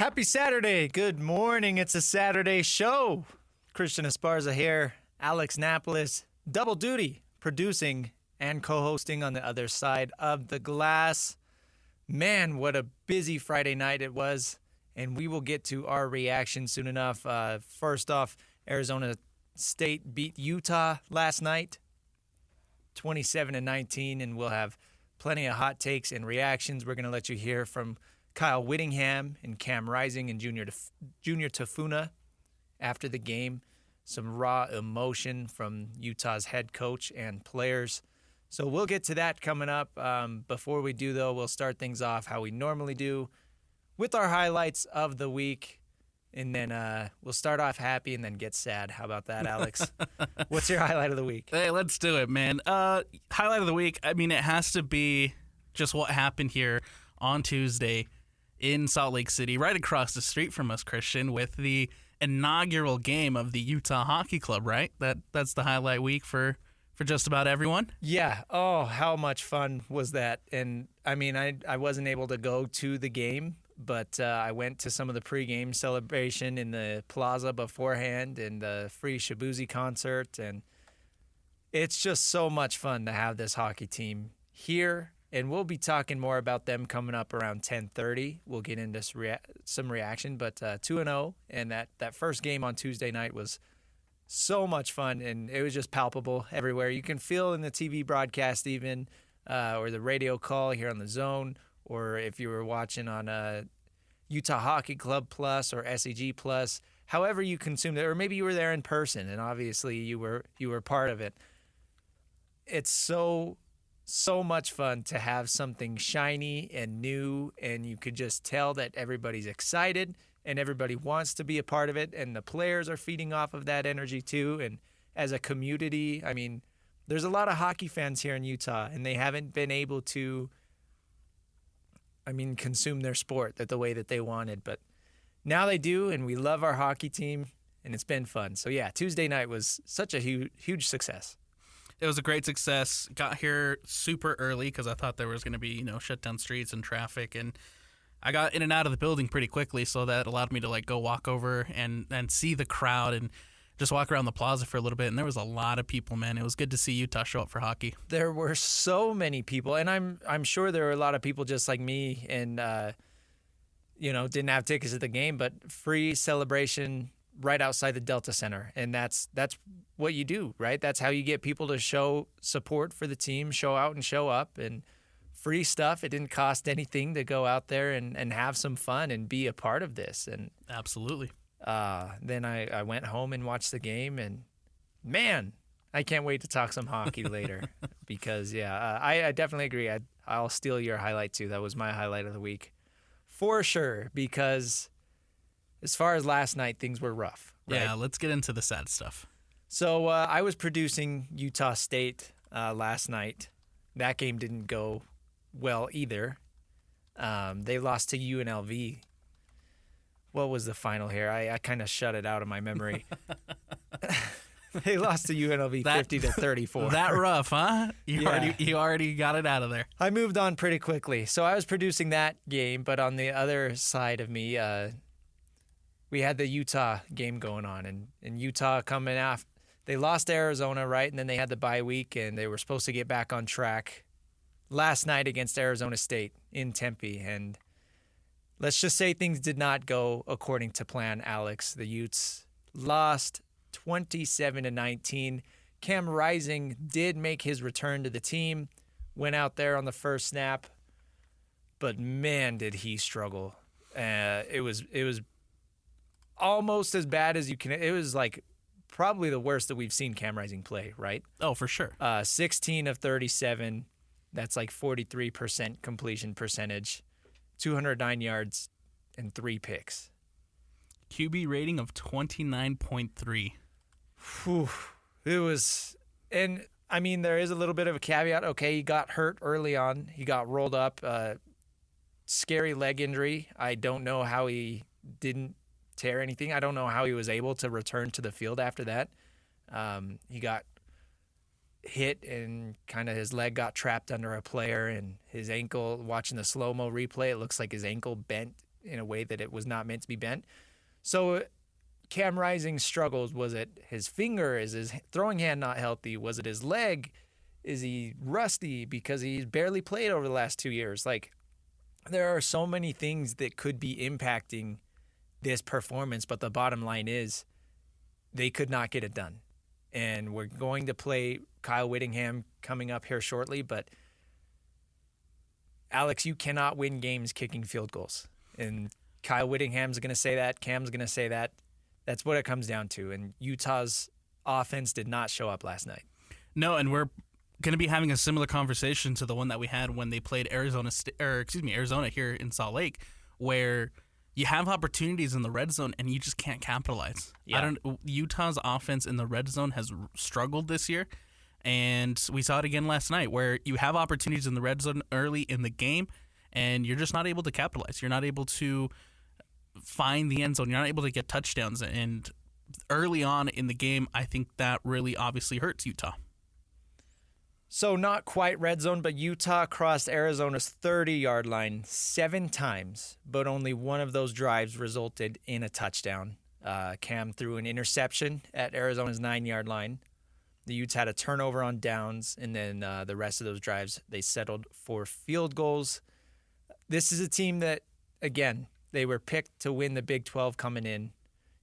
Happy Saturday. Good morning. It's a Saturday show. Christian Esparza here. Alex Napoles, double duty, producing and co-hosting on the other side of the glass. Man, what a busy Friday night it was. And we will get to our reaction soon enough. First off, Arizona State beat Utah last night, 27-19, and we'll have plenty of hot takes and reactions. We're going to let you hear from Kyle Whittingham and Cam Rising and Junior Tafuna after the game. Some raw emotion from Utah's head coach and players. So we'll get to that coming up. Before we do, though, we'll start things off how we normally do with our highlights of the week. And then we'll start off happy and then get sad. How about that, Alex? What's your highlight of the week? Hey, let's do it, man. Highlight of the week, I mean, it has to be just what happened here on Tuesday in Salt Lake City, right across the street from us, Christian, with the inaugural game of the Utah Hockey Club, right? That's the highlight week for just about everyone. Yeah. Oh, how much fun was that? And, I mean, I wasn't able to go to the game, but I went to some of the pregame celebration in the plaza beforehand and the free Shabuzi concert. And it's just so much fun to have this hockey team here. And we'll be talking more about them coming up around 10:30. We'll get into some reaction. But 2-0, and that first game on Tuesday night was so much fun, and it was just palpable everywhere. You can feel in the TV broadcast even, or the radio call here on the Zone, or if you were watching on Utah Hockey Club Plus or SEG Plus, however you consumed it, or maybe you were there in person, and obviously you were part of it. It's so much fun to have something shiny and new, and you could just tell that everybody's excited and everybody wants to be a part of it, and the players are feeding off of that energy too. And as a community, I mean, there's a lot of hockey fans here in Utah, and they haven't been able to, consume their sport the way that they wanted, but now they do, and we love our hockey team, and it's been fun. So yeah, Tuesday night was such a huge success. It was a great success. Got here super early because I thought there was going to be, shut down streets and traffic. And I got in and out of the building pretty quickly, so that allowed me to go walk over and see the crowd and just walk around the plaza for a little bit. And there was a lot of people, man. It was good to see Utah show up for hockey. There were so many people, and I'm sure there were a lot of people just like me and didn't have tickets at the game, but free celebration right outside the Delta Center. And that's what you do, right? That's how you get people to show support for the team, show out and show up, and free stuff. It didn't cost anything to go out there and have some fun and be a part of this. And absolutely. Then I went home and watched the game, and man, I can't wait to talk some hockey later because, I definitely agree. I'll steal your highlight too. That was my highlight of the week for sure, because as far as last night, things were rough. Right? Yeah, let's get into the sad stuff. So I was producing Utah State last night. That game didn't go well either. They lost to UNLV. What was the final here? I kind of shut it out of my memory. They lost to UNLV 50-34. That rough, huh? You already got it out of there. I moved on pretty quickly. So I was producing that game, but on the other side of me, we had the Utah game going on, and Utah coming off. They lost to Arizona, right? And then they had the bye week, and they were supposed to get back on track last night against Arizona State in Tempe. And let's just say things did not go according to plan, Alex. The Utes lost 27-19. Cam Rising did make his return to the team, went out there on the first snap, but man, did he struggle. It was almost as bad as you can. It was probably the worst that we've seen Cam Rising play, right? Oh, for sure. 16 of 37. That's 43% completion percentage, 209 yards, and 3 picks. QB rating of 29.3. Whew. It was, and there is a little bit of a caveat. Okay, he got hurt early on. He got rolled up. Scary leg injury. I don't know how he didn't tear anything. I don't know how he was able to return to the field after that. He got hit and kind of his leg got trapped under a player, and his ankle, watching the slow-mo replay, it looks like his ankle bent in a way that it was not meant to be bent. So Cam Rising's struggles, was it his finger? Is his throwing hand not healthy? Was it his leg? Is he rusty because he's barely played over the last 2 years? Like, there are so many things that could be impacting this performance, but the bottom line is they could not get it done. And we're going to play Kyle Whittingham coming up here shortly, but Alex, you cannot win games kicking field goals. And Kyle Whittingham's going to say that. Cam's going to say that. That's what it comes down to. And Utah's offense did not show up last night. No, and we're going to be having a similar conversation to the one that we had when they played Arizona here in Salt Lake, where you have opportunities in the red zone and you just can't capitalize. Yeah. Utah's offense in the red zone has struggled this year, and we saw it again last night, where you have opportunities in the red zone early in the game and you're just not able to capitalize. You're not able to find the end zone. You're not able to get touchdowns, and early on in the game, I think that really obviously hurts Utah. So not quite red zone, but Utah crossed Arizona's 30-yard line 7 times, but only one of those drives resulted in a touchdown. Cam threw an interception at Arizona's 9-yard line. The Utes had a turnover on downs, and then the rest of those drives, they settled for field goals. This is a team that, again, they were picked to win the Big 12 coming in.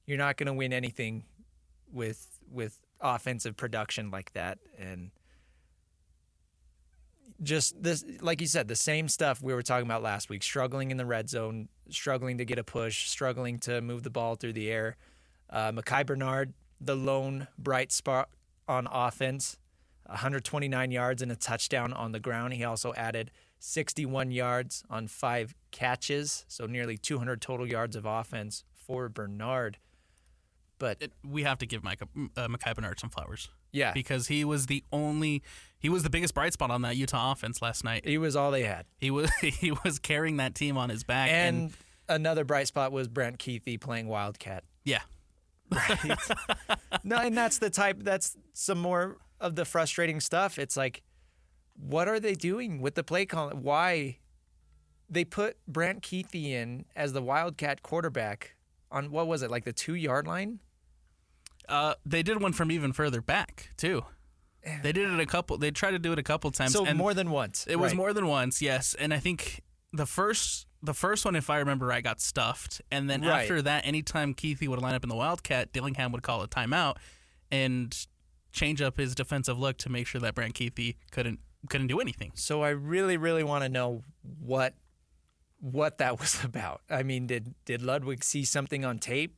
You're not going to win anything with offensive production like that. And just this, like you said, the same stuff we were talking about last week, struggling in the red zone, struggling to get a push, struggling to move the ball through the air. Mekhi Bernard, the lone bright spot on offense, 129 yards and a touchdown on the ground. He also added 61 yards on 5 catches, so nearly 200 total yards of offense for Bernard. But we have to give Mekhi Bernard some flowers. Yeah. Because he was the biggest bright spot on that Utah offense last night. He was all they had. He was carrying that team on his back. And another bright spot was Brent Keithy playing Wildcat. Yeah. Right. No, and that's some more of the frustrating stuff. It's like, what are they doing with the play call? Why they put Brent Keithy in as the Wildcat quarterback on, what was it, like the 2-yard line? They did one from even further back too. They did it They tried to do it a couple times. So and more than once. It was more than once, yes. And I think the first one, if I remember right, got stuffed. And then after that, anytime Keithy would line up in the Wildcat, Dillingham would call a timeout and change up his defensive look to make sure that Brant Keithy couldn't do anything. So I really, really want to know what that was about. I mean, did Ludwig see something on tape?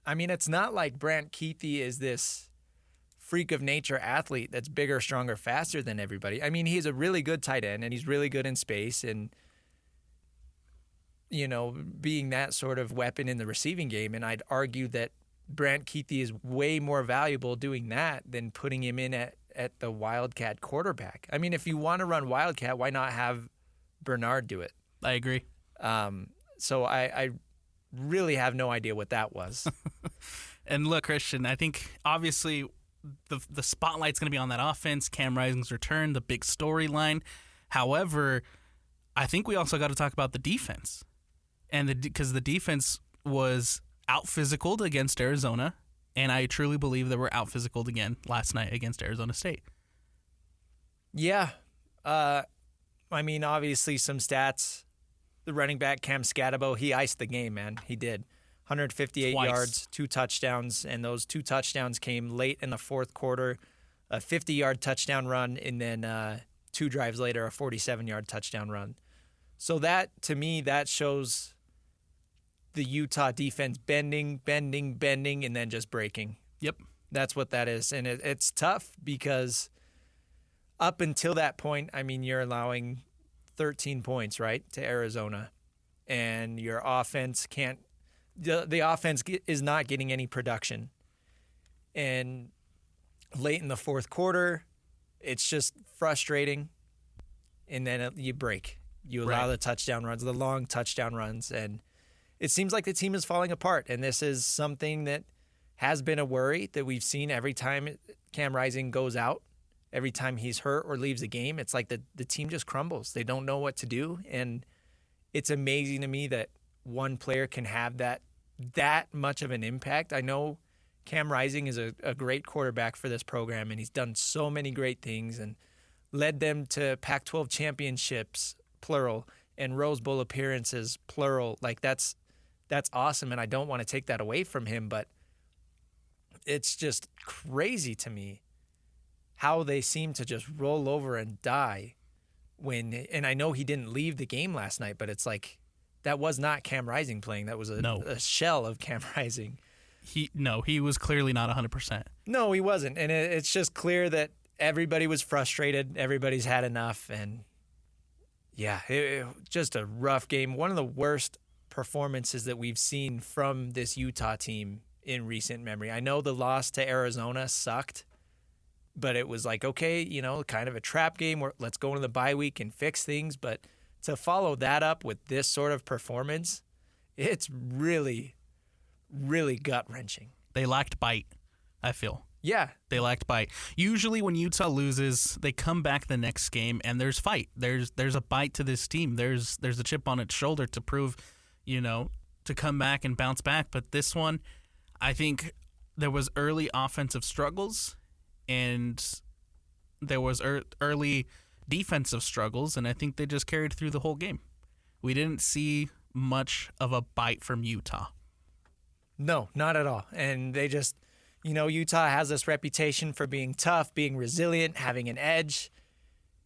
I mean, it's not like Brant Keithy is this freak of nature athlete that's bigger, stronger, faster than everybody. I mean, he's a really good tight end, and he's really good in space, and being that sort of weapon in the receiving game. And I'd argue that Brant Keithy is way more valuable doing that than putting him in at the Wildcat quarterback. I mean, if you want to run Wildcat, why not have Bernard do it? I agree. So I really have no idea what that was. And look, Christian, I think obviously the spotlight's going to be on that offense, Cam Rising's return, the big storyline. However, I think we also got to talk about the defense. And because the defense was out-physicaled against Arizona, and I truly believe they were out-physicaled again last night against Arizona State. Yeah. I mean, obviously some stats. The running back, Cam Scatabo, he iced the game, man. He did. 158 yards, 2 touchdowns, and those 2 touchdowns came late in the fourth quarter. A 50-yard touchdown run, and then 2 drives later, a 47-yard touchdown run. So that, to me, that shows the Utah defense bending, and then just breaking. Yep. That's what that is. And it's tough because up until that point, I mean, you're allowing 13 points, right, to Arizona. And your offense can't – the offense is not getting any production. And late in the fourth quarter, it's just frustrating. And then you break. You allow the touchdown runs, the long touchdown runs, and it seems like the team is falling apart. And this is something that has been a worry that we've seen every time Cam Rising goes out, every time he's hurt or leaves the game. It's like the team just crumbles. They don't know what to do. And it's amazing to me that one player can have that much of an impact. I know Cam Rising is a great quarterback for this program, and he's done so many great things and led them to Pac-12 championships, plural, and Rose Bowl appearances, plural. Like, that's awesome, and I don't want to take that away from him, but it's just crazy to me how they seem to just roll over and die and I know he didn't leave the game last night, but it's like that was not Cam Rising playing. That was a shell of Cam Rising. He was clearly not 100%. No, he wasn't, and it's just clear that everybody was frustrated. Everybody's had enough, and yeah, just a rough game. One of the worst performances that we've seen from this Utah team in recent memory. I know the loss to Arizona sucked, but it was like, okay, kind of a trap game where let's go into the bye week and fix things. But to follow that up with this sort of performance, it's really, really gut-wrenching. They lacked bite, I feel. Yeah. They lacked bite. Usually when Utah loses, they come back the next game and there's fight. There's a bite to this team. There's a chip on its shoulder to prove, to come back and bounce back. But this one, I think there was early offensive struggles and there was early defensive struggles, and I think they just carried through the whole game. We didn't see much of a bite from Utah. No, not at all. And they just, Utah has this reputation for being tough, being resilient, having an edge.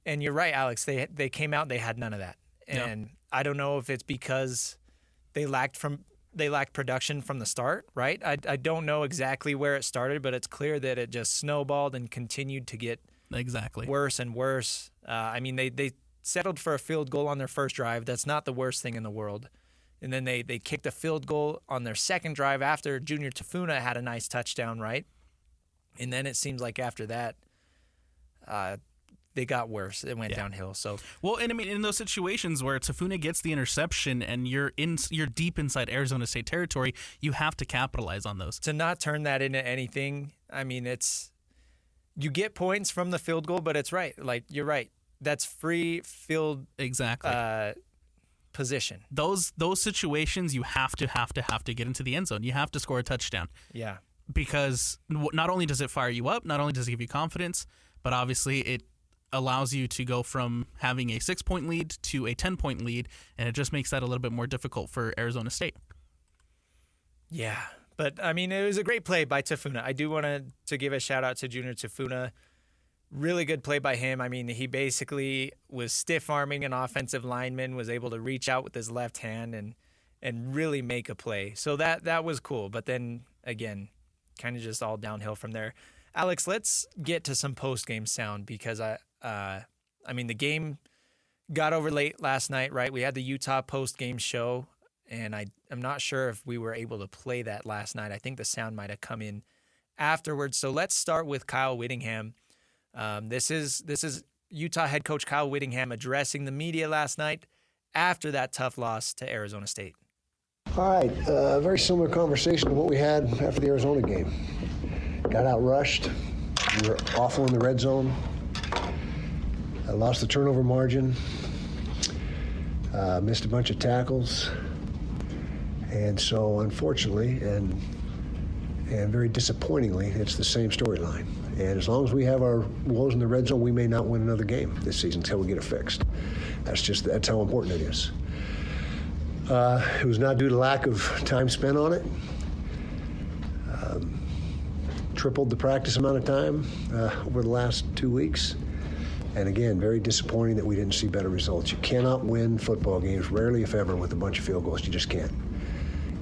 And you're right, Alex. They came out, they had none of that. And I don't know if it's because they lacked production from the start, right? I don't know exactly where it started, but it's clear that it just snowballed and continued to get worse and worse. They settled for a field goal on their first drive. That's not the worst thing in the world. And then they kicked a field goal on their second drive after Junior Tafuna had a nice touchdown, right? And then it seems like after that, they got worse. It went downhill. So in those situations where Tafuna gets the interception and you're deep inside Arizona State territory, you have to capitalize on those. To not turn that into anything, you get points from the field goal, but it's right. Like, you're right. That's free field position. Those situations, you have to get into the end zone. You have to score a touchdown. Yeah. Because not only does it fire you up, not only does it give you confidence, but obviously it allows you to go from having a 6-point lead to a 10-point lead, and it just makes that a little bit more difficult for Arizona State. Yeah, but it was a great play by Tafuna. I do want to give a shout out to Junior Tafuna. Really good play by him. He basically was stiff-arming an offensive lineman, was able to reach out with his left hand and really make a play. So that was cool. But then, again, kind of just all downhill from there. Alex, let's get to some post-game sound because the game got over late last night, right? We had the Utah post-game show, and I'm not sure if we were able to play that last night. I think the sound might have come in afterwards. So let's start with Kyle Whittingham. This is Utah head coach Kyle Whittingham addressing the media last night after that tough loss to Arizona State. All right, very similar conversation to what we had after the Arizona game. Got out rushed. We were awful in the red zone. I lost the turnover margin. Missed a bunch of tackles. And so, unfortunately, and very disappointingly, it's the same storyline. And as long as we have our woes in the red zone, we may not win another game this season until we get it fixed. That's how important it is. It was not due to lack of time spent on it. Tripled the practice amount of time over the last 2 weeks. And again, very disappointing that we didn't see better results. You cannot win football games, rarely if ever, with a bunch of field goals. You just can't.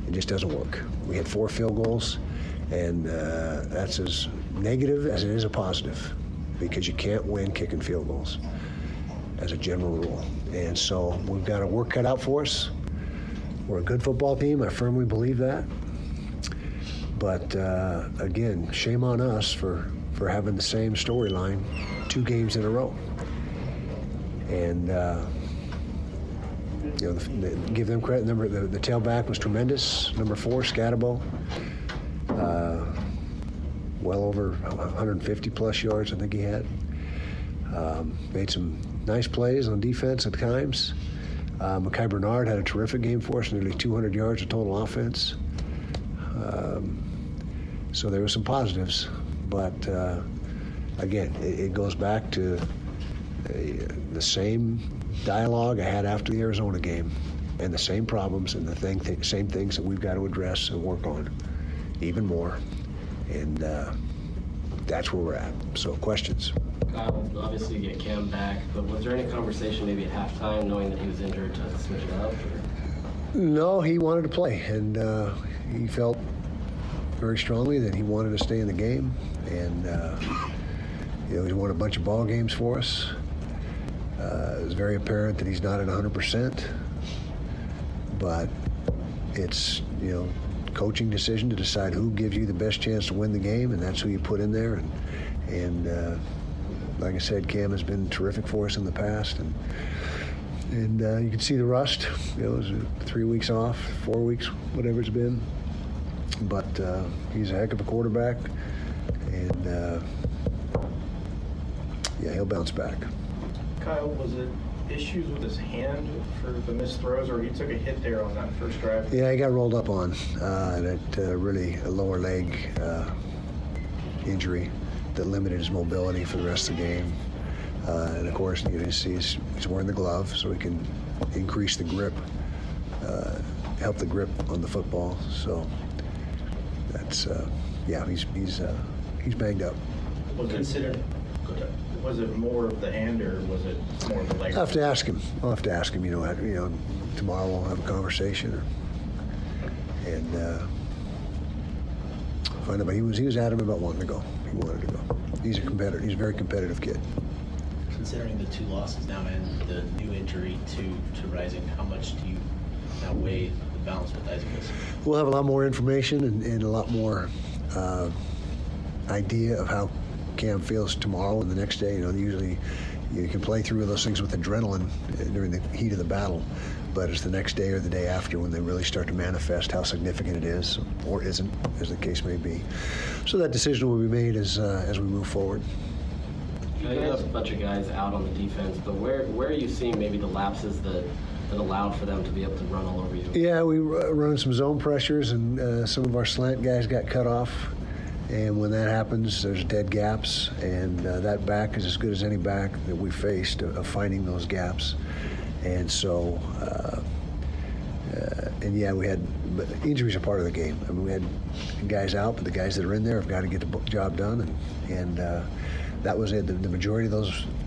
It just doesn't work. We had 4 field goals, and that's as negative as it is a positive because you can't win kicking field goals as a general rule. And so we've got our work cut out for us. We're a good football team. I firmly believe that. But again, shame on us for having the same storyline 2 games in a row. And give them credit. The tailback was tremendous. Number 4, Scatabo, well over 150 plus yards I think he had. Made some nice plays on defense at times. Mekhi Bernard had a terrific game for us, nearly 200 yards of total offense. So there were some positives, but again, it goes back to the same dialogue I had after the Arizona game, and the same problems and the same things that we've got to address and work on even more, and that's where we're at. So questions? Kyle, obviously you get Cam back, but was there any conversation maybe at halftime knowing that he was injured to switch it up? Or? No, he wanted to play, and he felt very strongly that he wanted to stay in the game, and he won a bunch of ball games for us. It was very apparent that he's not at 100%, but it's coaching decision to decide who gives you the best chance to win the game, and that's who you put in there. And like I said, Cam has been terrific for us in the past, and you can see the rust. It was 3 weeks off, 4 weeks, whatever it's been. But he's a heck of a quarterback, and he'll bounce back. Kyle, was it issues with his hand for the missed throws, or he took a hit there on that first drive? Yeah, he got rolled up on really a lower leg injury that limited his mobility for the rest of the game. And of course, you see he's wearing the glove, so he can increase the grip, help the grip on the football. So that's he's banged up. Was it more of the hand, or was it more of the leg? I'll have to ask him. Tomorrow we'll have a conversation and find out. But he was adamant about wanting to go. He wanted to go. He's a competitor. He's a very competitive kid. Considering the 2 losses now and the new injury to Rising, how much do you now weigh the balance with Isaac? We'll have a lot more information and a lot more idea of how Cam feels tomorrow and the next day. Usually you can play through those things with adrenaline during the heat of the battle, but it's the next day or the day after when they really start to manifest how significant it is or isn't, as the case may be. So that decision will be made as we move forward. You have a bunch of guys out on the defense, but where are you seeing maybe the lapses that allowed for them to be able to run all over you? Yeah, we run some zone pressures, and some of our slant guys got cut off. And when that happens, there's dead gaps, and that back is as good as any back that we faced of finding those gaps. And so, but injuries are part of the game. I mean, we had guys out, but the guys that are in there have got to get the job done, and that was it. The majority of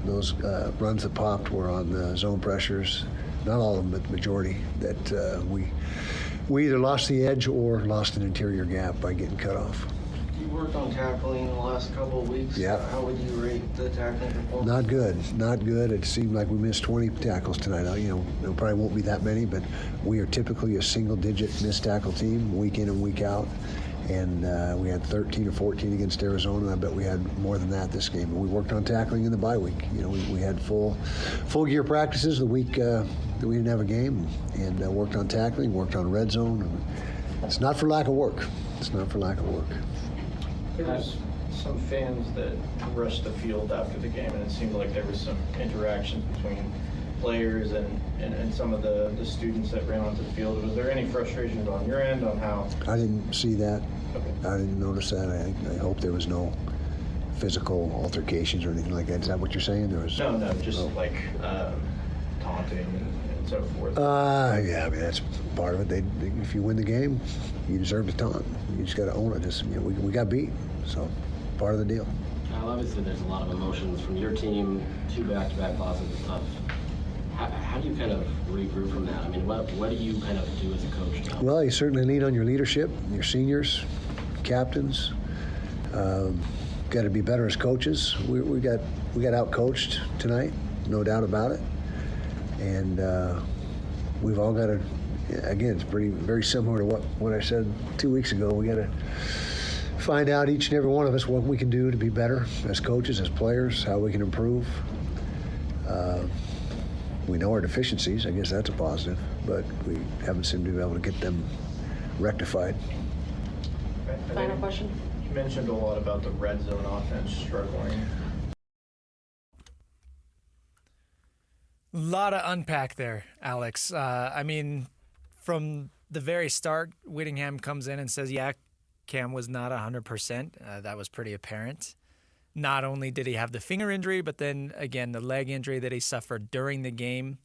those runs that popped were on the zone pressures. Not all of them, but the majority that we either lost the edge or lost an interior gap by getting cut off. You worked on tackling in the last couple of weeks. Yeah. How would you rate the tackling performance? Not good. It seemed like we missed 20 tackles tonight. There probably won't be that many, but we are typically a single-digit missed tackle team week in and week out. And we had 13 or 14 against Arizona. I bet we had more than that this game. And we worked on tackling in the bye week. We had full gear practices the week that we didn't have a game, and worked on tackling, worked on red zone. It's not for lack of work. There was some fans that rushed the field after the game, and it seemed like there was some interactions between players and some of the students that ran onto the field. Was there any frustrations on your end on how? I didn't see that. Okay. I didn't notice that. I hope there was no physical altercations or anything like that. Is that what you're saying? There was No, just like taunting and so forth. Yeah, I mean, that's part of it. If you win the game, you deserve to taunt. You just got to own it. We got beat, so part of the deal. Kyle, obviously there's a lot of emotions from your team, 2 back-to-back losses is tough. How do you kind of regroup from that? I mean, what do you kind of do as a coach now? Well, you certainly lean on your leadership, your seniors, captains. Got to be better as coaches. We got out-coached tonight, no doubt about it. And we've all got to, again, it's very similar to what I said 2 weeks ago. We got to find out, each and every one of us, what we can do to be better as coaches, as players, how we can improve. We know our deficiencies. I guess that's a positive, but we haven't seemed to be able to get them rectified. Final question? You mentioned a lot about the red zone offense struggling. Lot of unpack there, Alex. I mean, from the very start, Whittingham comes in and says, yeah, Cam was not 100%. That was pretty apparent. Not only did he have the finger injury, but then, again, the leg injury that he suffered during the game.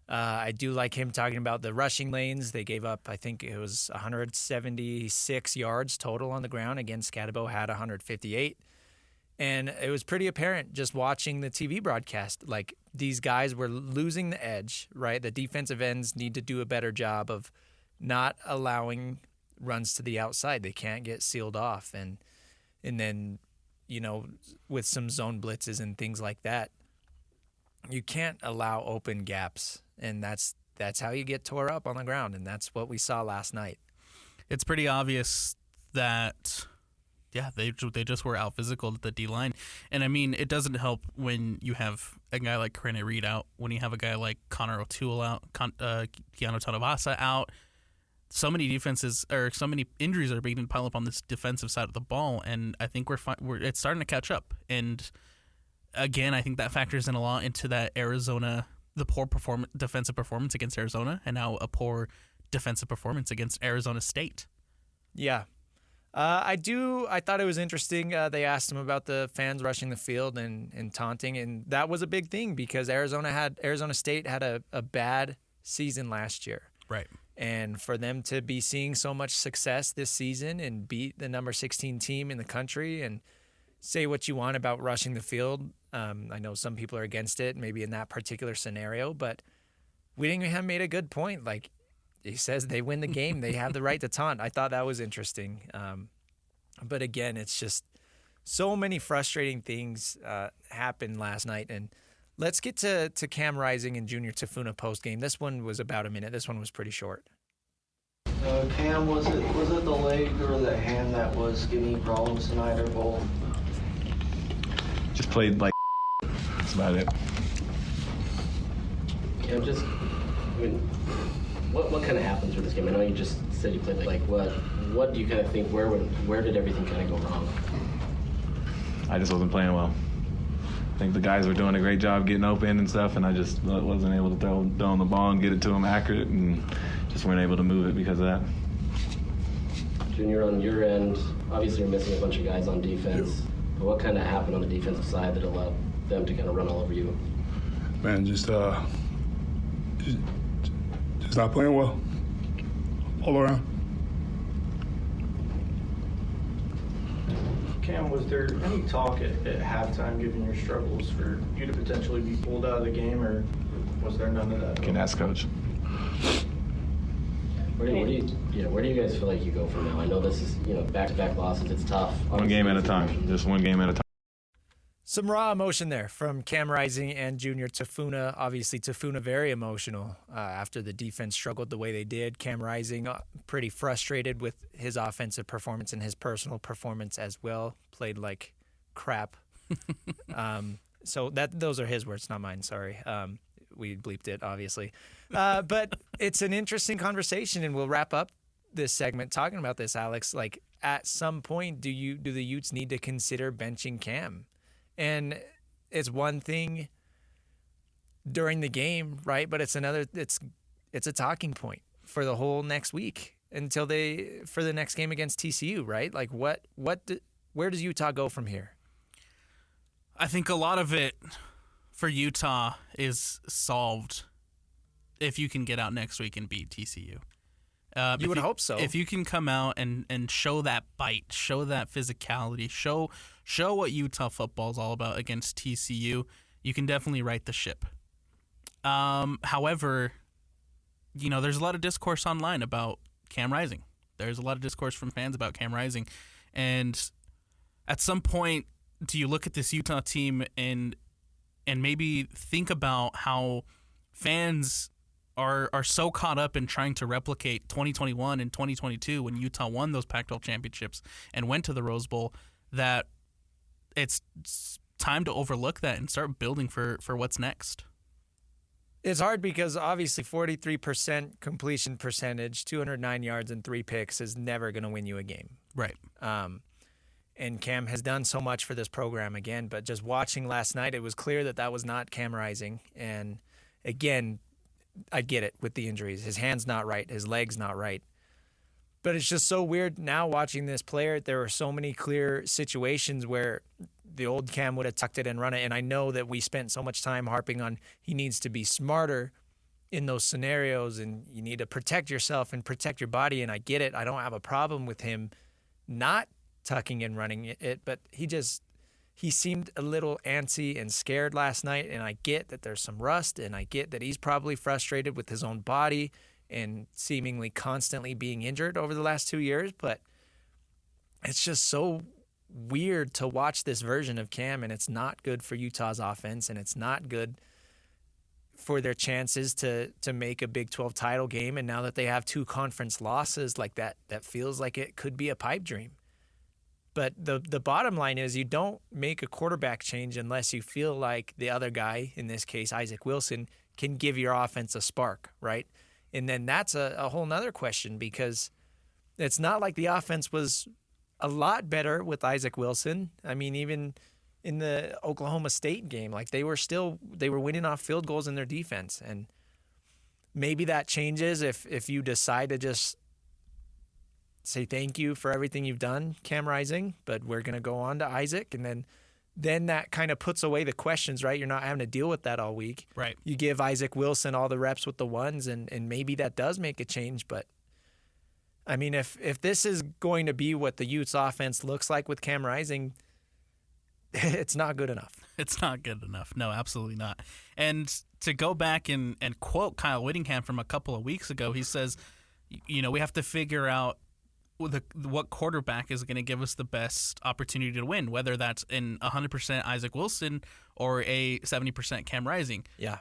I do like him talking about the rushing lanes. They gave up, I think it was 176 yards total on the ground. Again, Scatabo had 158. And it was pretty apparent just watching the TV broadcast. Like, these guys were losing the edge, right? The defensive ends need to do a better job of not allowing runs to the outside. They can't get sealed off. And then, you know, with some zone blitzes and things like that, you can't allow open gaps. And that's how you get tore up on the ground. And that's what we saw last night. It's pretty obvious that, yeah, they just were out physical at the D-line. And, I mean, it doesn't help when you have a guy like Karene Reed out, when you have a guy like Connor O'Toole out, Keanu Tanavasa out. So many defenses, or so many injuries are beginning to pile up on this defensive side of the ball, and I think it's starting to catch up. And, again, I think that factors in a lot into that the poor defensive performance against Arizona, and now a poor defensive performance against Arizona State. Yeah. I thought it was interesting. They asked him about the fans rushing the field and taunting, and that was a big thing because Arizona State had a bad season last year. Right. And for them to be seeing so much success this season and beat the number 16 team in the country, and say what you want about rushing the field. I know some people are against it, maybe in that particular scenario, but Whittingham made a good point. Like, he says they win the game. They have the right to taunt. I thought that was interesting. But again, it's just so many frustrating things happened last night. And let's get to Cam Rising and Junior Tafuna post game. This one was about a minute. This one was pretty short. Cam, was it the leg or the hand that was giving you problems tonight, or both? Just played like that's about it. Cam, what kind of happened through this game? I know you just said you played like what do you kind of think? Where did everything kind of go wrong? I just wasn't playing well. I think the guys were doing a great job getting open and stuff, and I just wasn't able to throw down the ball and get it to them accurate, and just weren't able to move it because of that. Junior, on your end, obviously you're missing a bunch of guys on defense. But what kind of happened on the defensive side that allowed them to kind of run all over you? Man, just not playing well all around. Cam, was there any talk at halftime, given your struggles, for you to potentially be pulled out of the game, or was there none of that? Can ask coach. Where do you guys feel like you go from now? I know this is back-to-back losses. It's tough. One game at a time. Just one game at a time. Some raw emotion there from Cam Rising and Junior Tafuna. Obviously, Tafuna very emotional after the defense struggled the way they did. Cam Rising pretty frustrated with his offensive performance and his personal performance as well. Played like crap. So those are his words, not mine. Sorry. We bleeped it, obviously. But it's an interesting conversation, and we'll wrap up this segment talking about this, Alex. Like, at some point, do the Utes need to consider benching Cam? And it's one thing during the game, right? But it's another. It's a talking point for the whole next week for the next game against TCU, right? Like, where does Utah go from here? I think a lot of it for Utah is solved if you can get out next week and beat TCU. You would hope so. If you can come out and show that bite, show that physicality, show what Utah football is all about against TCU, you can definitely right the ship. However, there's a lot of discourse online about Cam Rising. There's a lot of discourse from fans about Cam Rising. And at some point, do you look at this Utah team and maybe think about how fans are so caught up in trying to replicate 2021 and 2022 when Utah won those Pac-12 championships and went to the Rose Bowl that it's time to overlook that and start building for what's next. It's hard because obviously 43% completion percentage, 209 yards and 3 picks is never going to win you a game. Right. And Cam has done so much for this program again, but just watching last night, it was clear that was not Cam Rising. And again, I get it with the injuries. His hand's not right. His leg's not right. But it's just so weird now watching this player. There were so many clear situations where the old Cam would have tucked it and run it. And I know that we spent so much time harping on he needs to be smarter in those scenarios, and you need to protect yourself and protect your body. And I get it. I don't have a problem with him not tucking and running it, but he seemed a little antsy and scared last night. And I get that there's some rust, and I get that he's probably frustrated with his own body and seemingly constantly being injured over the last 2 years. But it's just so weird to watch this version of Cam, and it's not good for Utah's offense, and it's not good for their chances to make a Big 12 title game. And now that they have 2 conference losses like that feels like it could be a pipe dream. But the bottom line is you don't make a quarterback change unless you feel like the other guy, in this case Isaac Wilson, can give your offense a spark, right? And then that's a whole nother question, because it's not like the offense was a lot better with Isaac Wilson. I mean, even in the Oklahoma State game, like they were winning off field goals in their defense. And maybe that changes if you decide to just say thank you for everything you've done, Cam Rising, but we're going to go on to Isaac. And then that kind of puts away the questions, right? You're not having to deal with that all week. Right. You give Isaac Wilson all the reps with the ones, and maybe that does make a change. But, I mean, if this is going to be what the Utes offense looks like with Cam Rising, it's not good enough. It's not good enough. No, absolutely not. And to go back and quote Kyle Whittingham from a couple of weeks ago, he says, we have to figure out what quarterback is going to give us the best opportunity to win, whether that's in 100% Isaac Wilson or a 70% Cam Rising. Yeah.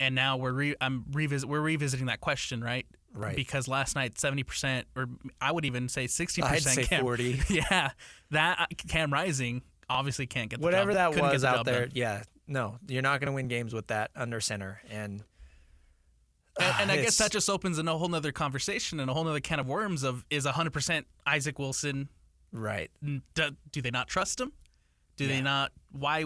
And now we're revisiting that question, right? Right. Because last night 70%, or I would even say 60%. I'd say Cam, 40. Yeah, that Cam Rising obviously can't get the whatever job, that was out there. Done. Yeah, no, you're not going to win games with that under center. And I guess that just opens in a whole nother conversation and a whole nother can of worms of, is 100% Isaac Wilson right? Do they not trust him? Do they not? Why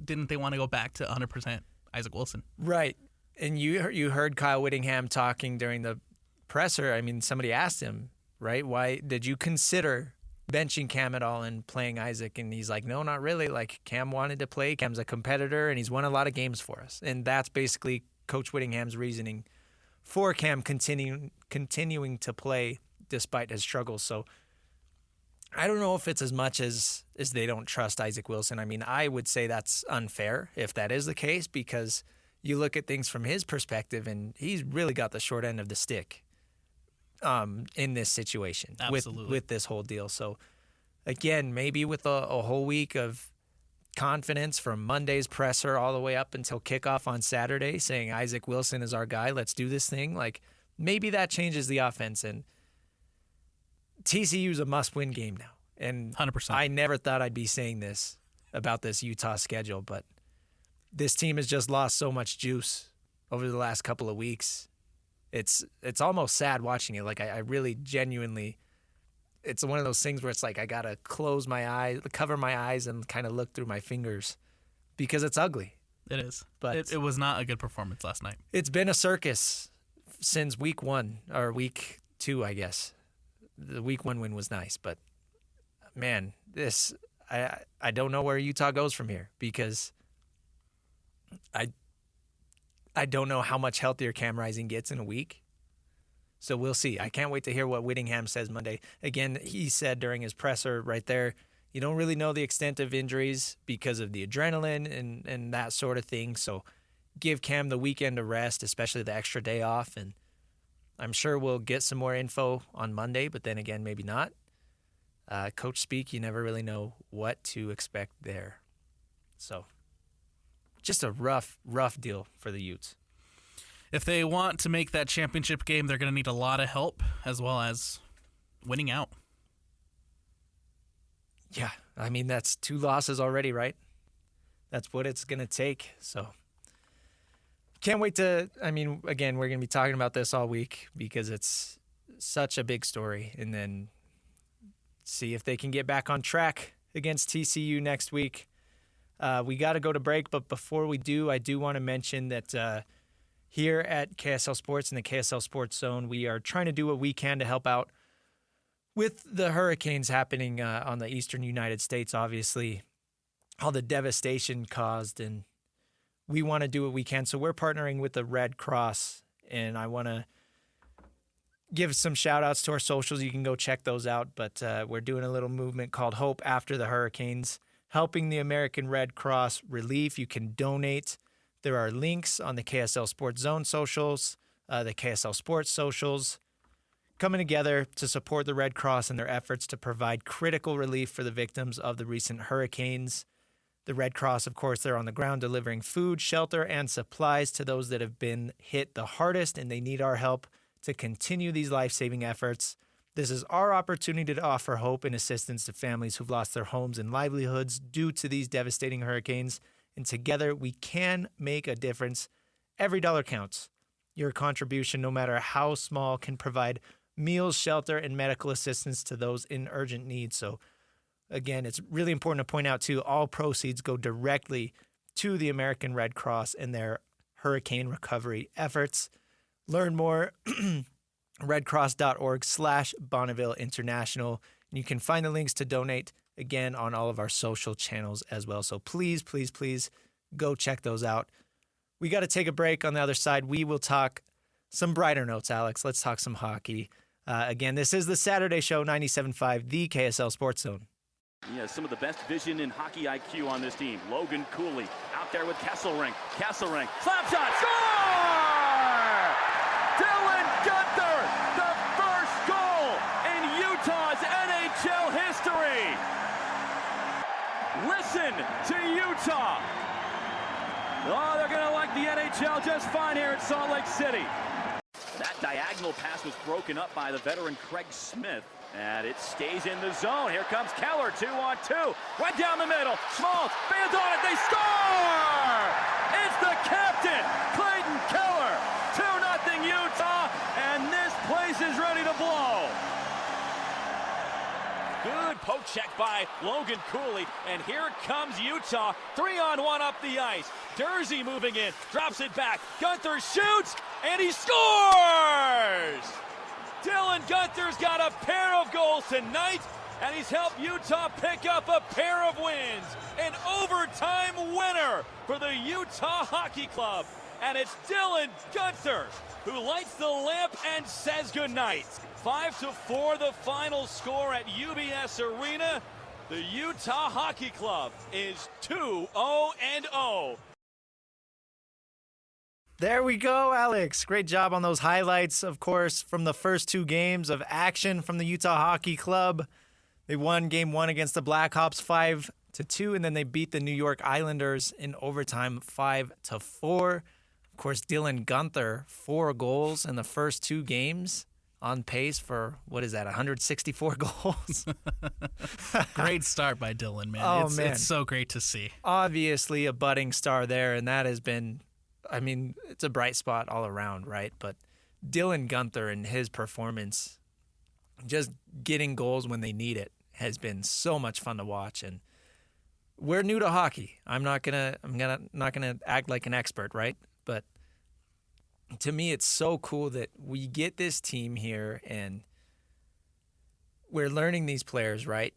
didn't they want to go back to 100% Isaac Wilson? Right. And you heard Kyle Whittingham talking during the presser. I mean, somebody asked him, right, why did you consider benching Cam at all and playing Isaac? And he's like, no, not really. Like, Cam wanted to play. Cam's a competitor, and he's won a lot of games for us. And that's basically Coach Whittingham's reasoning for Cam continuing to play despite his struggles. So I don't know if it's as much as they don't trust Isaac Wilson. I mean, I would say that's unfair if that is the case, because you look at things from his perspective, and he's really got the short end of the stick in this situation. Absolutely. with this whole deal. So again, maybe with a whole week of confidence from Monday's presser all the way up until kickoff on Saturday, saying Isaac Wilson is our guy, let's do this thing. Like, maybe that changes the offense. And TCU's a must-win game now. And 100%. I never thought I'd be saying this about this Utah schedule, but this team has just lost so much juice over the last couple of weeks. It's almost sad watching it. Like, I really genuinely, it's one of those things where it's like I got to close my eyes, cover my eyes, and kind of look through my fingers because it's ugly. It is. But it was not a good performance last night. It's been a circus since week 1 or week 2, I guess. The week 1 win was nice, but man, I don't know where Utah goes from here, because I don't know how much healthier Cam Rising gets in a week. So we'll see. I can't wait to hear what Whittingham says Monday. Again, he said during his presser right there, you don't really know the extent of injuries because of the adrenaline and that sort of thing. So give Cam the weekend to rest, especially the extra day off. And I'm sure we'll get some more info on Monday, but then again, maybe not. Coach speak, you never really know what to expect there. So just a rough deal for the Utes. If they want to make that championship game, they're going to need a lot of help as well as winning out. Yeah, I mean, that's 2 losses already, right? That's what it's going to take. So can't wait to, I mean, again, we're going to be talking about this all week because it's such a big story. And then see if they can get back on track against TCU next week. We got to go to break, but before we do, I do want to mention that here at KSL Sports in the KSL Sports Zone. We are trying to do what we can to help out with the hurricanes happening on the eastern United States, obviously, all the devastation caused, and we want to do what we can. So we're partnering with the Red Cross, and I want to give some shout outs to our socials. You can go check those out, but we're doing a little movement called Hope After the Hurricanes, helping the American Red Cross relief. You can donate. There are links on the KSL Sports Zone socials, the KSL Sports socials, coming together to support the Red Cross in their efforts to provide critical relief for the victims of the recent hurricanes. The Red Cross, of course, they're on the ground delivering food, shelter, and supplies to those that have been hit the hardest, and they need our help to continue these life-saving efforts. This is our opportunity to offer hope and assistance to families who've lost their homes and livelihoods due to these devastating hurricanes. And together, we can make a difference. Every dollar counts. Your contribution, no matter how small, can provide meals, shelter, and medical assistance to those in urgent need. So, again, it's really important to point out, too, all proceeds go directly to the American Red Cross and their hurricane recovery efforts. Learn more, redcross.org/Bonneville International. And you can find the links to donate, again, on all of our social channels as well. So please, please, please go check those out. We got to take a break. On the other side, we will talk some brighter notes, Alex. Let's talk some hockey. Again, this is the Saturday Show, 97.5, the KSL Sports Zone. He has some of the best vision and hockey IQ on this team. Logan Cooley out there with Kesselring. Kesselring, slap shot, score! Dylan Gunther, the first goal in Utah's NHL history. Listen to Utah. Oh, they're going to like the NHL just fine here in Salt Lake City. That diagonal pass was broken up by the veteran Craig Smith, and it stays in the zone. Here comes Keller, 2-on-2. Right down the middle. Smalls, fans on it. They score! It's the captain, Clayton Keller. 2-0 Utah, and this place is ready to blow. Good poke check by Logan Cooley, and here comes Utah. 3-on-1 up the ice. Dursey moving in, drops it back. Gunther shoots, and he scores! Dylan Gunther's got a pair of goals tonight, and he's helped Utah pick up a pair of wins. An overtime winner for the Utah Hockey Club. And it's Dylan Gunther who lights the lamp and says goodnight. 5-4 the final score at UBS Arena. The Utah Hockey Club is 2-0-0. There we go, Alex. Great job on those highlights, of course, from the first two games of action from the Utah Hockey Club. They won Game 1 against the Blackhawks 5-2, and then they beat the New York Islanders in overtime 5-4. Of course, Dylan Gunther, 4 goals in the first 2 games, on pace for, 164 goals? Great start by Dylan, man. Oh, man. It's so great to see. Obviously a budding star there, and that has been, it's a bright spot all around, right? But Dylan Gunther and his performance, just getting goals when they need it, has been so much fun to watch. And we're new to hockey. I'm not gonna act like an expert, right? But to me, it's so cool that we get this team here and we're learning these players, right?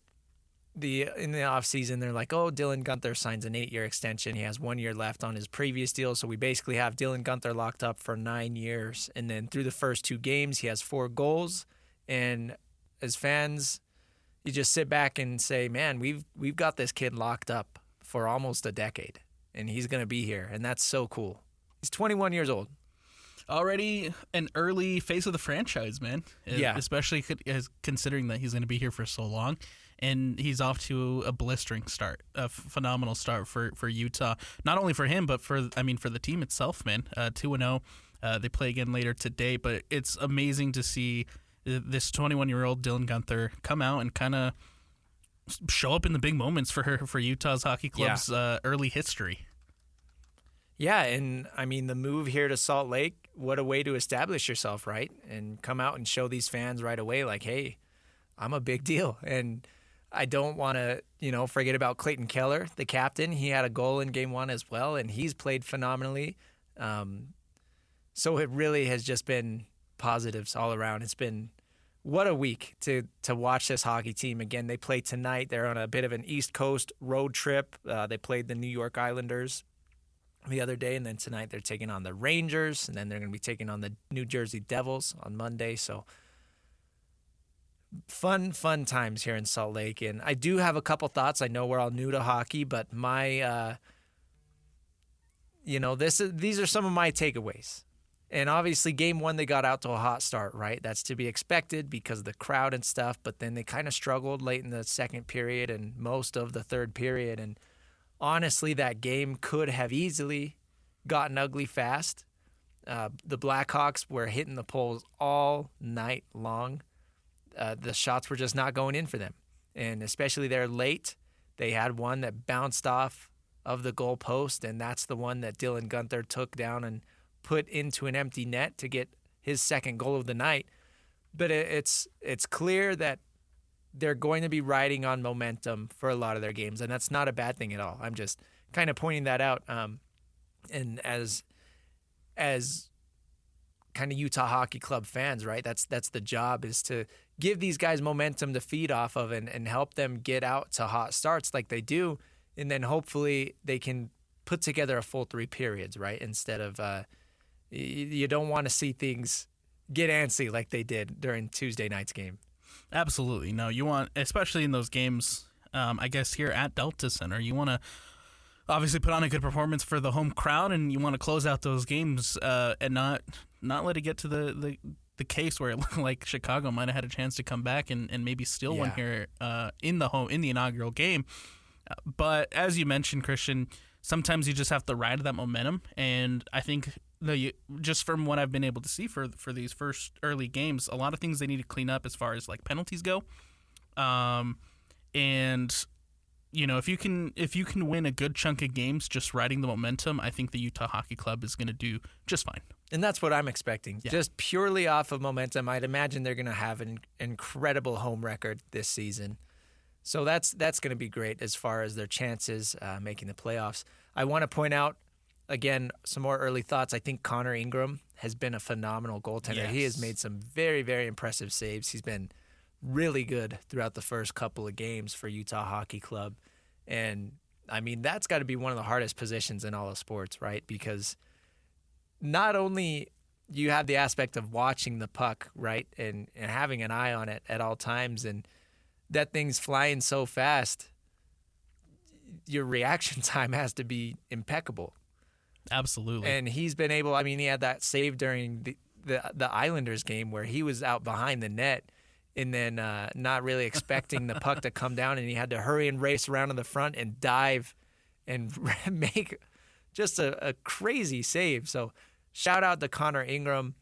In the offseason, they're like, oh, Dylan Gunther signs an 8-year extension. He has 1 year left on his previous deal. So we basically have Dylan Gunther locked up for 9 years. And then through the first 2 games, he has 4 goals. And as fans, you just sit back and say, man, we've got this kid locked up for almost a decade. And he's going to be here. And that's so cool. He's 21 years old. Already an early face of the franchise, man. Yeah. Especially considering that he's going to be here for so long. And he's off to a blistering start, a phenomenal start for Utah. Not only for him, but for the team itself, man. 2-0. They play again later today, but it's amazing to see this 21-year-old Dylan Gunther come out and kind of show up in the big moments for Utah's hockey club's early history. Yeah, and the move here to Salt Lake, what a way to establish yourself, right? And come out and show these fans right away, like, hey, I'm a big deal. And I don't want to, forget about Clayton Keller, the captain. He had a goal in Game 1 as well, and he's played phenomenally. So it really has just been positives all around. It's been what a week to watch this hockey team. Again, they play tonight. They're on a bit of an East Coast road trip. They played the New York Islanders the other day, and then tonight they're taking on the Rangers, and then they're going to be taking on the New Jersey Devils on Monday. So fun times here in Salt Lake. And I do have a couple thoughts. I know we're all new to hockey, but my, these are some of my takeaways. And obviously, game one, they got out to a hot start, right? That's to be expected because of the crowd and stuff. But then they kind of struggled late in the second period and most of the third period. And honestly, that game could have easily gotten ugly fast. The Blackhawks were hitting the poles all night long. The shots were just not going in for them. And especially there late, they had one that bounced off of the goal post, and that's the one that Dylan Guenther took down and put into an empty net to get his second goal of the night. But it's clear that they're going to be riding on momentum for a lot of their games, and that's not a bad thing at all. I'm just kind of pointing that out. And as kind of Utah Hockey Club fans, right? That's the job, is to give these guys momentum to feed off of and help them get out to hot starts like they do, and then hopefully they can put together a full 3 periods, right? Instead of you don't want to see things get antsy like they did during Tuesday night's game. Absolutely. No, you want, especially in those games, I guess here at Delta Center, you want to obviously put on a good performance for the home crowd, and you want to close out those games and not let it get to the case where it looked like Chicago might have had a chance to come back and maybe steal one here in the inaugural game. But as you mentioned, Christian, sometimes you just have to ride that momentum, and I think just from what I've been able to see for these first early games, a lot of things they need to clean up as far as like penalties go, and if you can win a good chunk of games just riding the momentum, I think the Utah Hockey Club is going to do just fine. And that's what I'm expecting. Yeah. Just purely off of momentum, I'd imagine they're going to have an incredible home record this season. So that's going to be great as far as their chances making the playoffs. I want to point out, again, some more early thoughts. I think Connor Ingram has been a phenomenal goaltender. Yes. He has made some very, very impressive saves. He's been really good throughout the first couple of games for Utah Hockey Club. And, I mean, that's got to be one of the hardest positions in all of sports, right? Because not only you have the aspect of watching the puck, right, and having an eye on it at all times, and that thing's flying so fast, your reaction time has to be impeccable. Absolutely. And he's been able, he had that save during the Islanders game where he was out behind the net and then not really expecting the puck to come down, and he had to hurry and race around to the front and dive and make just a crazy save. So shout out to Connor Ingram.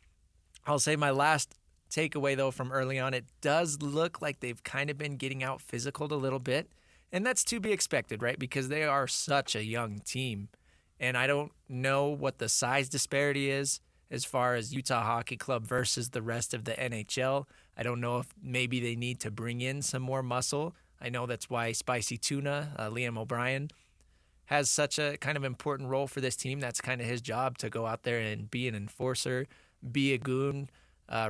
I'll say my last takeaway, though, from early on, it does look like they've kind of been getting out physical a little bit, and that's to be expected, right? Because they are such a young team. And I don't know what the size disparity is as far as Utah Hockey Club versus the rest of the NHL. I don't know if maybe they need to bring in some more muscle. I know that's why Spicy Tuna, Liam O'Brien, has such a kind of important role for this team. That's kind of his job, to go out there and be an enforcer, be a goon,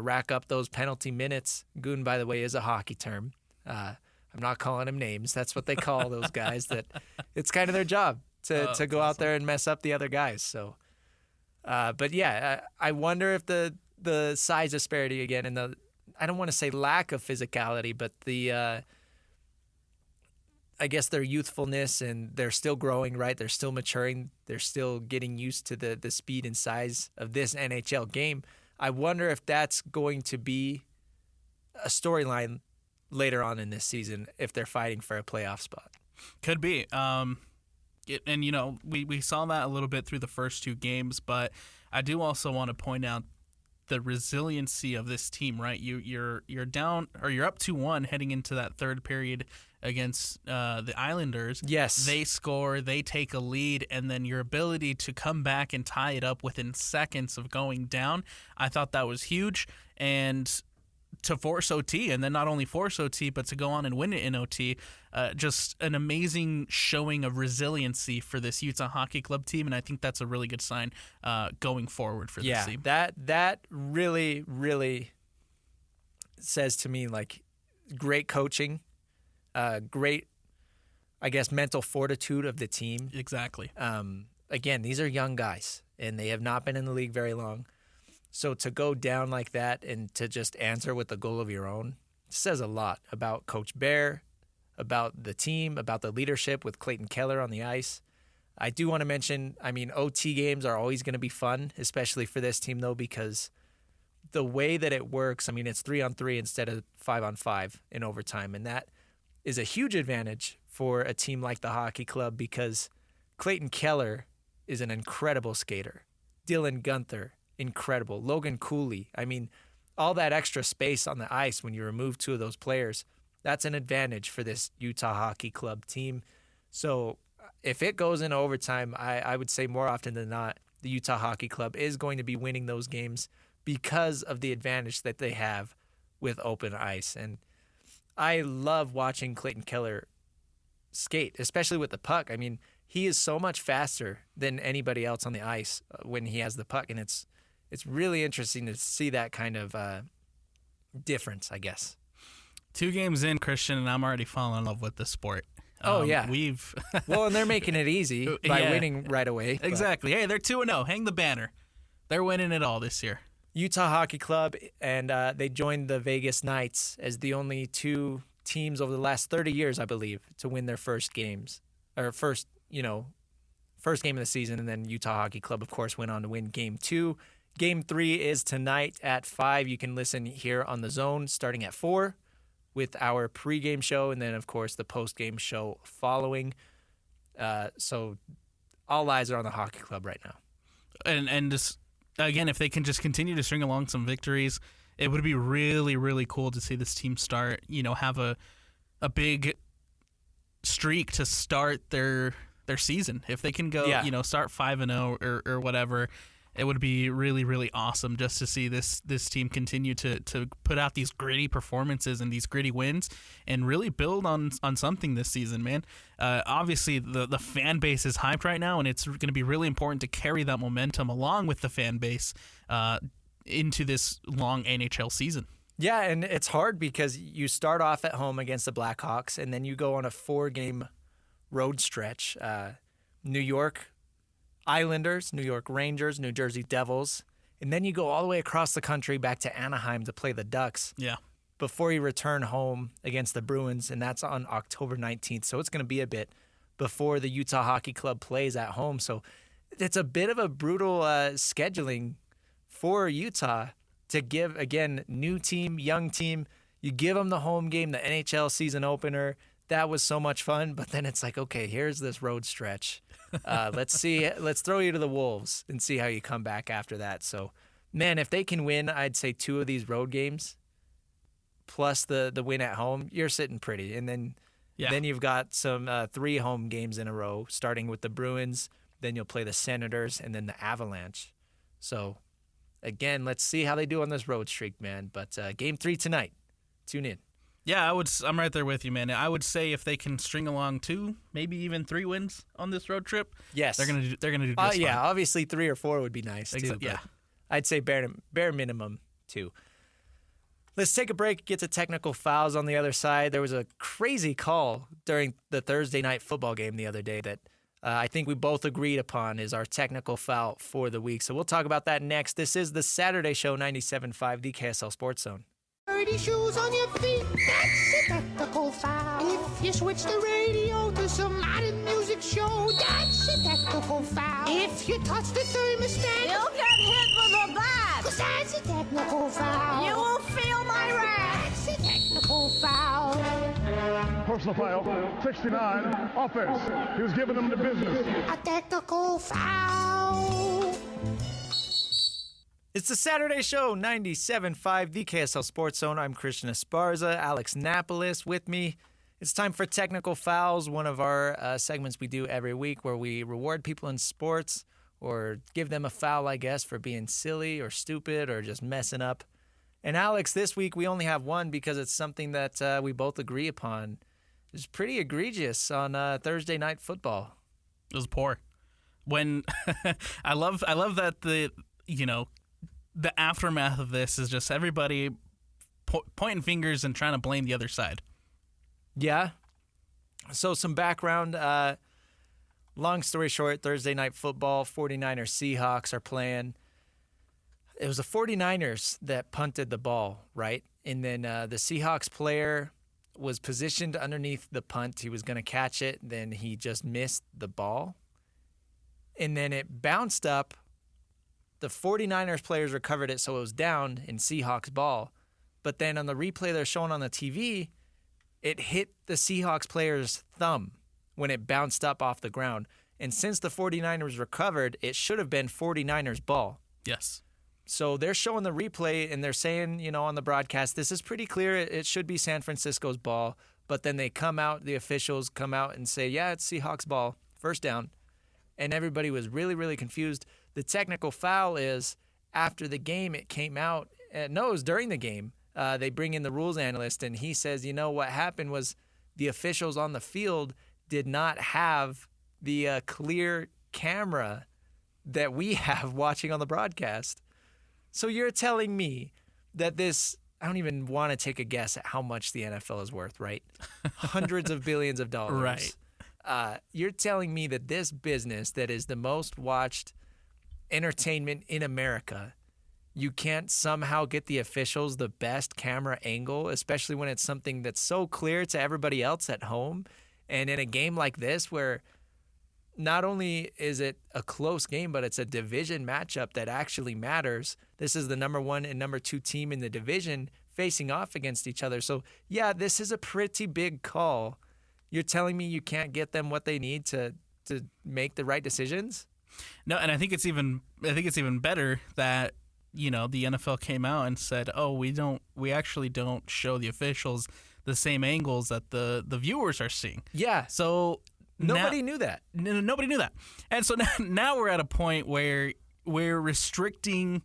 rack up those penalty minutes. Goon, by the way, is a hockey term. I'm not calling them names. That's what they call those guys. That it's kind of their job to go out there and mess up the other guys. So, but yeah, I wonder if the size disparity again, and I don't want to say lack of physicality, but I guess their youthfulness, and they're still growing, right? They're still maturing. They're still getting used to the speed and size of this NHL game. I wonder if that's going to be a storyline later on in this season if they're fighting for a playoff spot. Could be. We saw that a little bit through the first 2 games, but I do also want to point out the resiliency of this team, right? You're down, or you're up 2-1 heading into that third period against the Islanders. Yes. They score, they take a lead, and then your ability to come back and tie it up within seconds of going down, I thought that was huge. And to force OT, and then not only force OT, but to go on and win it in OT. Just an amazing showing of resiliency for this Utah Hockey Club team, and I think that's a really good sign going forward for this team. That really, really says to me, like, great coaching, great, I guess, mental fortitude of the team. Exactly. Again, these are young guys, and they have not been in the league very long. So to go down like that and to just answer with the goal of your own says a lot about Coach Bear, about the team, about the leadership with Clayton Keller on the ice. I do want to mention, I mean, OT games are always going to be fun, especially for this team, though, because the way that it works, I mean, it's 3-on-3 instead of 5-on-5 in overtime, and that is a huge advantage for a team like the hockey club because Clayton Keller is an incredible skater. Dylan Gunther, incredible. Logan Cooley, I mean, all that extra space on the ice when you remove two of those players, that's an advantage for this Utah Hockey Club team. So if it goes into overtime, I would say more often than not, the Utah Hockey Club is going to be winning those games because of the advantage that they have with open ice. And I love watching Clayton Keller skate, especially with the puck. I mean, he is so much faster than anybody else on the ice when he has the puck, and it's really interesting to see that kind of difference, I guess. 2 games in, Christian, and I'm already falling in love with the sport. Yeah. We've well, and they're making it easy by winning right away. Exactly. Hey, they're 2-0. Hang the banner. They're winning it all this year. Utah Hockey Club, and they joined the Vegas Knights as the only 2 teams over the last 30 years, I believe, to win their first games, or first game of the season, and then Utah Hockey Club, of course, went on to win Game 2. Game 3 is tonight at 5. You can listen here on The Zone starting at 4 with our pregame show, and then, of course, the postgame show following. So all eyes are on the Hockey Club right now. And just, again, if they can just continue to string along some victories, it would be really, really cool to see this team start, have a big streak to start their season. If they can go, start 5-0 or whatever, it would be really, really awesome just to see this team continue to put out these gritty performances and these gritty wins and really build on something this season, man. Obviously, the fan base is hyped right now, and it's going to be really important to carry that momentum along with the fan base into this long NHL season. Yeah, and it's hard because you start off at home against the Blackhawks, and then you go on a 4-game road stretch. New York Islanders, New York Rangers, New Jersey Devils, and then you go all the way across the country back to Anaheim to play the Ducks. Yeah. Before you return home against the Bruins, and that's on October 19th. So it's going to be a bit before the Utah Hockey Club plays at home. So it's a bit of a brutal scheduling for Utah to give, again, new team, young team. You give them the home game, the NHL season opener. That was so much fun, but then it's like, okay, here's this road stretch. Let's throw you to the Wolves and see how you come back after that. So, man, if they can win, I'd say 2 of these road games plus the win at home, you're sitting pretty. And then you've got some 3 home games in a row, starting with the Bruins. Then you'll play the Senators and then the Avalanche. So, again, let's see how they do on this road streak, man. But Game 3 tonight. Tune in. Yeah, I'm right there with you, man. I would say if they can string along 2, maybe even 3 wins on this road trip, yes, they're gonna do just fine. Yeah, obviously 3 or 4 would be nice too. Yeah, I'd say bare minimum 2. Let's take a break. Get to technical fouls on the other side. There was a crazy call during the Thursday night football game the other day that I think we both agreed upon is our technical foul for the week. So we'll talk about that next. This is the Saturday Show, 97.5, the KSL Sports Zone. Dirty shoes on your feet, that's a technical foul. If you switch the radio to some modern music show, that's a technical foul. If you touch the thermostat, you'll get hit with a bat. 'Cause that's a technical foul. You will feel my wrath. That's a technical foul. Personal foul, 69, offense. He was giving them the business. A technical foul. It's the Saturday Show, 97.5, the KSL Sports Zone. I'm Christian Esparza, Alex Napoles with me. It's time for Technical Fouls, one of our segments we do every week where we reward people in sports or give them a foul, I guess, for being silly or stupid or just messing up. And Alex, this week we only have one because it's something that we both agree upon. It's pretty egregious on Thursday Night Football. It was poor. When I love that the aftermath of this is just everybody pointing fingers and trying to blame the other side. Yeah. So some background. Long story short, Thursday Night Football, 49ers Seahawks are playing. It was the 49ers that punted the ball, right? And then the Seahawks player was positioned underneath the punt. He was going to catch it. Then he just missed the ball. And then it bounced up. The 49ers players recovered it, so it was down in Seahawks ball. But then on the replay they're showing on the TV, it hit the Seahawks player's thumb when it bounced up off the ground. And since the 49ers recovered, it should have been 49ers ball. Yes. So they're showing the replay, and they're saying, on the broadcast, this is pretty clear. It should be San Francisco's ball. But then they come out, the officials come out and say, yeah, it's Seahawks ball, first down. And everybody was really, really confused. The technical foul is after the game it came out. No, it was during the game. They bring in the rules analyst, and he says, what happened was the officials on the field did not have the clear camera that we have watching on the broadcast. So you're telling me that this, I don't even want to take a guess at how much the NFL is worth, right? Hundreds of billions of dollars. Right. You're telling me that this business that is the most watched entertainment in America, you can't somehow get the officials the best camera angle, especially when it's something that's so clear to everybody else at home. And in a game like this where not only is it a close game, but it's a division matchup that actually matters. This is the number 1 and number 2 team in the division facing off against each other. So, yeah, this is a pretty big call. You're telling me you can't get them what they need to make the right decisions? No, and I think it's even better that the NFL came out and said, "Oh, we actually don't show the officials the same angles that the viewers are seeing." Yeah. So nobody knew that. Nobody knew that. And so now we're at a point where we're restricting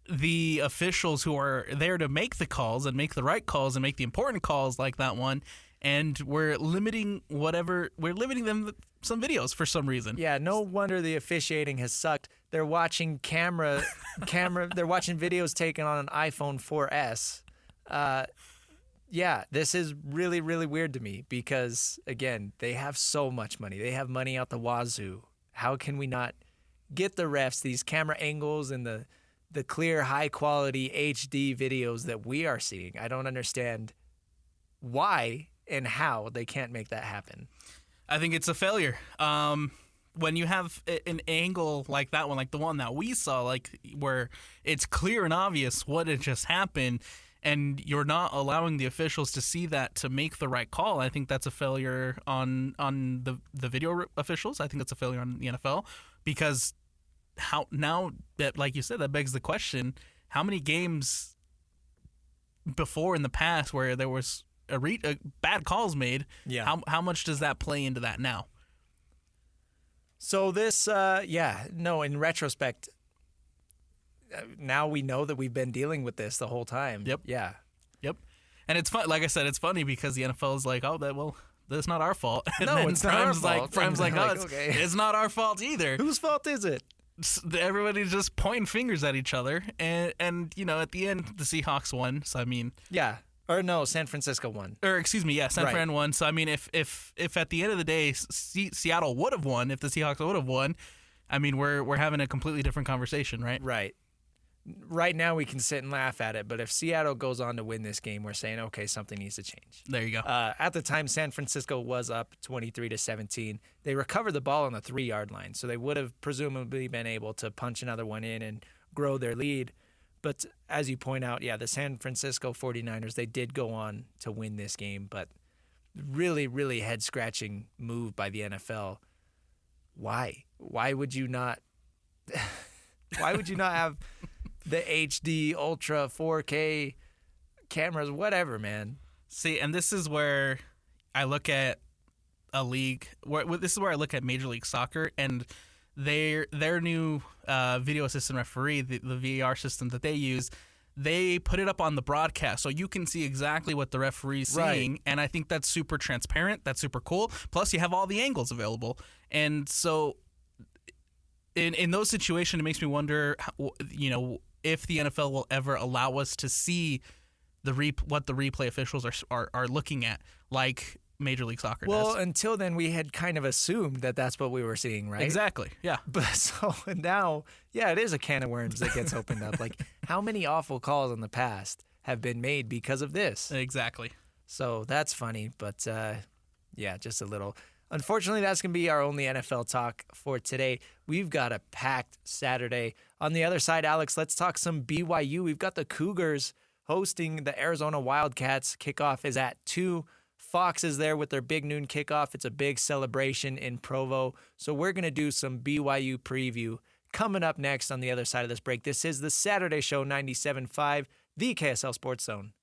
the officials who are there to make the calls and make the right calls and make the important calls like that one, and we're limiting them some videos for some reason. Yeah, no wonder the officiating has sucked. They're watching they're watching videos taken on an iPhone 4S. Yeah, this is really, really weird to me because, again, they have so much money. They have money out the wazoo. How can we not get the refs these camera angles and the clear, high-quality HD videos that we are seeing? I don't understand why and how they can't make that happen. I think it's a failure. When you have an angle like that one, like the one that we saw, like where it's clear and obvious what had just happened, and you're not allowing the officials to see that to make the right call, I think that's a failure on the video officials. I think that's a failure on the NFL because how now that, like you said, that begs the question: how many games before in the past where there was a bad calls made? Yeah. How much does that play into that now? So this, in retrospect, now we know that we've been dealing with this the whole time. Yep. Yeah. Yep. And it's fun. Like I said, it's funny because the NFL is like, that's not our fault. And No, then it's not our fault. Prime's like, okay. It's not our fault either. Whose fault is it? Everybody's just pointing fingers at each other. And at the end, the Seahawks won. So, I mean. Yeah. Or no, San Francisco won. Or excuse me, yeah, San Fran won. So, I mean, if at the end of the day, Seattle would have won, if the Seahawks would have won, I mean, we're having a completely different conversation, right? Right. Right now we can sit and laugh at it, but if Seattle goes on to win this game, we're saying, okay, something needs to change. There you go. At the time, San Francisco was up 23-17. They recovered the ball on the 3-yard line, so they would have presumably been able to punch another one in and grow their lead. But as you point out, yeah, the San Francisco 49ers, they did go on to win this game, but really, really head-scratching move by the NFL. Why? Why would you not have the HD, Ultra, 4K cameras, whatever, man? See, and this is where I look at a league. This is where I look at Major League Soccer and their new video assistant referee, the VAR system that they use. they put it up on the broadcast so you can see exactly what the referee's seeing. And I think that's super transparent. That's super cool. Plus, you have all the angles available. And so in those situations, it makes me wonder, if the NFL will ever allow us to see what the replay officials are looking at, like Major League Soccer does. Well, until then, we had kind of assumed that that's what we were seeing, right? Exactly, yeah. But so now, it is a can of worms that gets opened up. Like, how many awful calls in the past have been made because of this? Exactly. So that's funny, but just a little. Unfortunately, that's going to be our only NFL talk for today. We've got a packed Saturday. On the other side, Alex, let's talk some BYU. We've got the Cougars hosting the Arizona Wildcats. Kickoff is at 2. Fox is there with their big noon kickoff. It's a big celebration in Provo. So we're going to do some BYU preview coming up next on the other side of this break. This is the Saturday Show 97.5, the KSL Sports Zone.